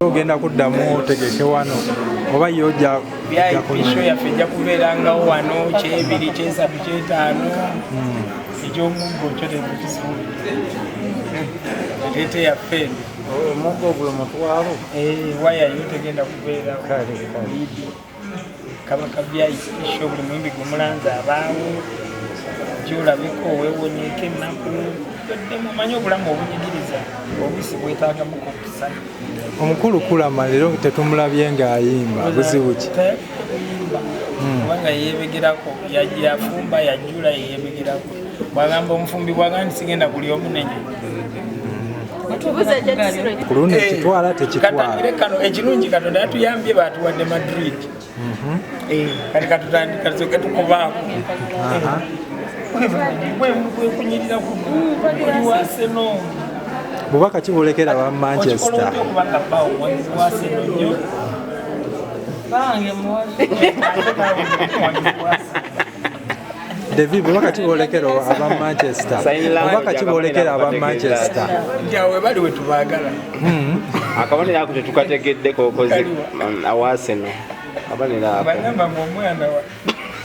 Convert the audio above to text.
ogenda kuddamu tegeke wano oba yojja byayipisho yaffe ejja kubeerangawo wano kyebiri kyesatu kyetaano ekyomuggo kyo tekukisuubira teete yaffe omuggo gwe mutwalo wayayo tegenda kubeerawo kabaka byayipisho buli muyimbi gumulanze abaawo gyolabeko weewonyeeko ennaku yodde mumanyi obulamu obunyigiriza obwisi bwetaagamuko okusana omukulu kulama leero tetumulabye ng'ayimba buzibu ki kubanga yeyebegerako yafumba yajjula yeyebegerako bwagamba omufumbi bwagamba sigenda kulya omunenye ku luno ekitwala tekitwala kano ekirungi katonda yatuyambye batuwadde Madrid kati katutandika soke tukubaako kwekunyirira kuliwaseno bubaka kibolekera ba Manchester David bubaka kibolekera aba Manchester bubaka kibolekera aba Manchester njawe bali wetubaagala akabonera ako tetukategeddeko kozi awaseno abonera bagamba mu omwana wa